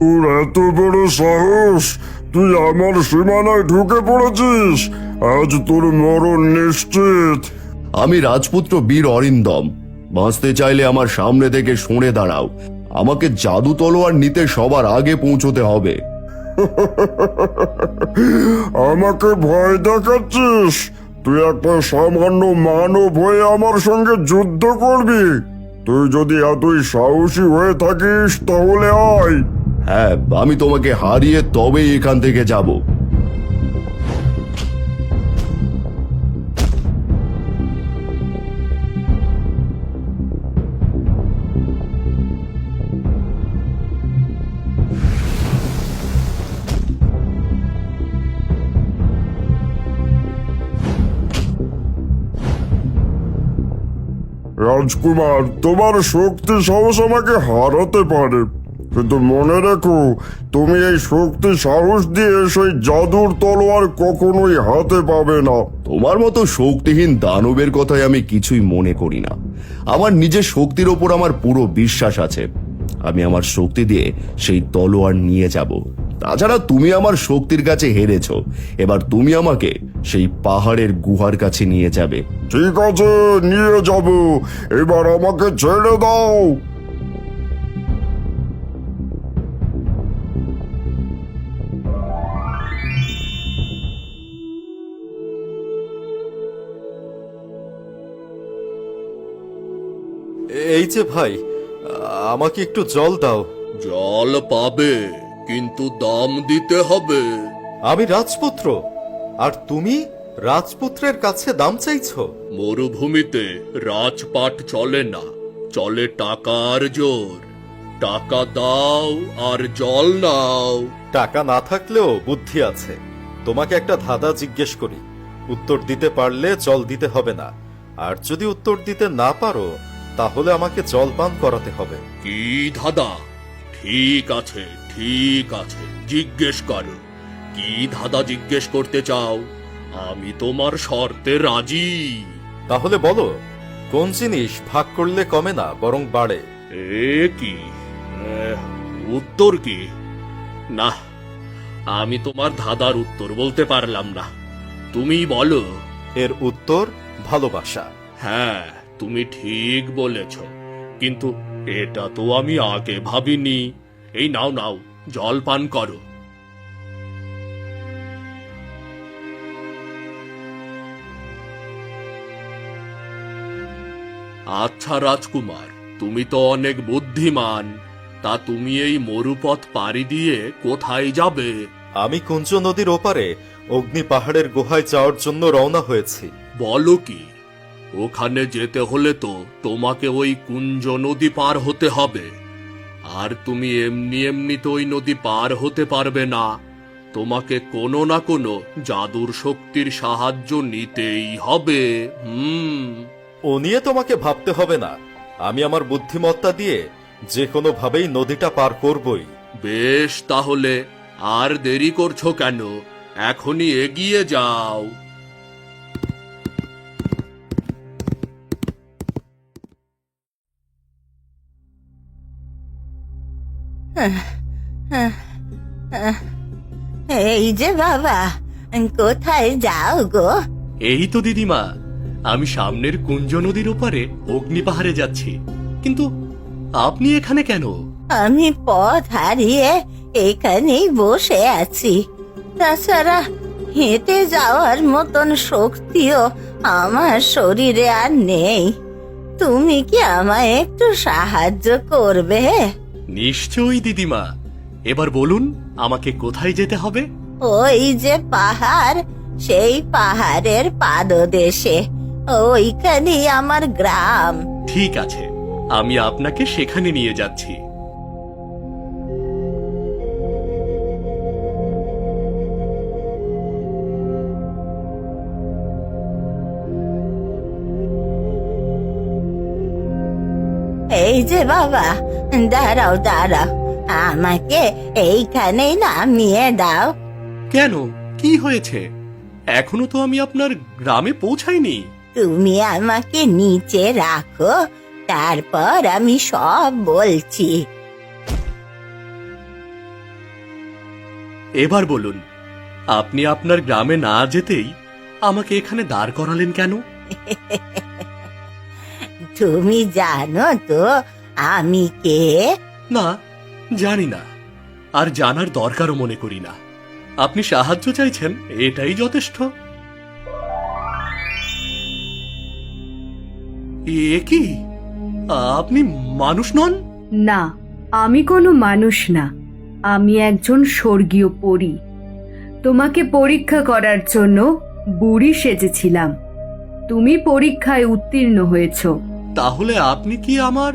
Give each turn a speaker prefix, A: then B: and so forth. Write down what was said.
A: তোর এত বড় সাহস! তুই আমার সীমানায় ঢুকে পড়েছিস। আজ তোর মরণ নিশ্চিত।
B: আমি রাজপুত্র বীর অরিন্দম। বাঁচতে চাইলে আমার সামনে থেকে সরে দাঁড়াও। আমাকে জাদু তলোয়ার নিতে সবার আগে পৌঁছতে হবে।
A: আমাকে ভয় দেখাচ্ছিস? তুই একটা সামান্য মানব হয়ে আমার সঙ্গে যুদ্ধ করবি? তুই যদি এতই সাহসী হয়ে থাকিস তাহলে আয়।
B: হ্যাঁ, আমি তোমাকে হারিয়ে তবেই এখান থেকে যাব।
A: রাজকুমার, তোমার শক্তি সাহস আমাকে হারাতে পারে, কিন্তু মনে রেখো, তুমি এই শক্তি সাহস দিয়ে সেই জাদুর তলোয়ার কখনোই হাতে পাবে না।
B: তোমার মতো শক্তিহীন দানবের কথায় আমি কিছুই মনে করি না। আমার নিজের শক্তির ওপর আমার পুরো বিশ্বাস আছে। আমি আমার শক্তি দিয়ে সেই তলোয়ার নিয়ে যাব। তাছাড়া তুমি আমার শক্তির কাছে হেরেছ। এবার তুমি আমাকে সেই পাহাড়ের গুহার কাছে নিয়ে যাবে।
A: ঠিক আছে, নিয়ে যাব। এবার আমাকে ছেড়ে দাও।
C: এই যে ভাই, আমাকে একটু জল দাও।
B: জল পাবে, কিন্তু দাম দিতে হবে।
C: আমি রাজপুত্র, আর তুমি রাজপুত্রের কাছে দাম চাইছো?
B: মরুভূমিতে রাজপাট চলে না, চলে টাকার জোর। টাকা দাও আর জল নাও।
C: টাকা না থাকলেও বুদ্ধি আছে। তোমাকে একটা ধাঁধা জিজ্ঞেস করি, উত্তর দিতে পারলে জল দিতে হবে না, আর যদি উত্তর দিতে না পারো তাহলে আমাকে জল পান করাতে হবে।
B: কি ধাঁধা? ঠিক আছে, ঠিক আছে, জিজ্ঞেস করো। কি ধাঁধা জিজ্ঞেস করতে চাও? আমি তোমার শর্তে রাজি।
C: তাহলে বলো, কোন জিনিস ভাগ করলে কমে না বরং বাড়ে?
B: এ কি? উত্তর কি? না, আমি তোমার ধাঁধার উত্তর বলতে পারলাম না। তুমি বলো।
C: এর উত্তর ভালোবাসা।
B: হ্যাঁ, তুমি ঠিক বলেছ, কিন্তু এটা তো আমি আগে ভাবিনি। এই নাও নাও, জল পান করো। আচ্ছা রাজকুমার, তুমি তো অনেক বুদ্ধিমান। তা তুমি এই মরুপথ পাড়ি দিয়ে কোথায় যাবে?
C: আমি কুঞ্জ নদীর ওপারে অগ্নি পাহাড়ের গুহায় যাওয়ার জন্য রওনা হয়েছি।
B: বলো কি? ওখানে যেতে হলে তো তোমাকে ওই কুঞ্জ নদী পার হতে হবে। আর তুমি এমনি এমনি তো ওই নদী পার হতে পারবে না। তোমাকে কোনো না কোনো জাদুর শক্তির সাহায্য নিতেই হবে।
C: ও নিয়ে তোমাকে ভাবতে হবে না, আমি আমার বুদ্ধিমত্তা দিয়ে যে কোনো ভাবেই নদীটা পার করবই।
B: বেশ, তাহলে আর দেরি করছো কেন? এখনই এগিয়ে যাও।
D: এই যে বাবা, কোথায় যাও গো?
B: এই তো দিদিমা, আমি সামনের কুঞ্জ নদীর ওপারে অগ্নি পাহাড়ে যাচ্ছি। কিন্তু আপনি এখানে কেন?
D: আমি পথ হারিয়ে এখানেই বসে আছি। তাছাড়া হেঁটে যাওয়ার মতন শক্তিও আমার শরীরে আর নেই। তুমি কি আমায় একটু সাহায্য করবে?
B: নিশ্চয়ই দিদিমা। এবার বলুন, আমাকে কোথায় যেতে হবে?
D: ওই যে পাহাড়, সেই পাহাড়ের পাদদেশে, ওইখানেই আমার গ্রাম।
B: ঠিক আছে, আমি আপনাকে সেখানে নিয়ে যাচ্ছি।
D: এই যে বাবা, দাঁড়াও দাঁড়াও, আমাকে এইখানেই নামিয়ে দাও।
B: কেন, কি হয়েছে? এখনো তো আমি আপনার গ্রামে পৌঁছাইনি।
D: তুমি আমাকে নিচে রাখো, তারপর আমি সব বলছি।
E: এবার বলুন, আপনি আপনার গ্রামে না যেতেই আমাকে এখানে দাঁড় করালেন কেন?
D: তুমি জানো তো আমি কে?
E: না, জানি না, আর জানার দরকারও মনে করি না। আপনি সাহায্য চাইছেন, এটাই যথেষ্ট। এ কি, আপনি মানুষ নন?
F: না, আমি কোনো মানুষ না, আমি একজন স্বর্গীয় পরী। তোমাকে পরীক্ষা করার জন্য বুড়ি সেজেছিলাম। তুমি পরীক্ষায় উত্তীর্ণ হয়েছো।
E: তাহলে আপনি কি আমার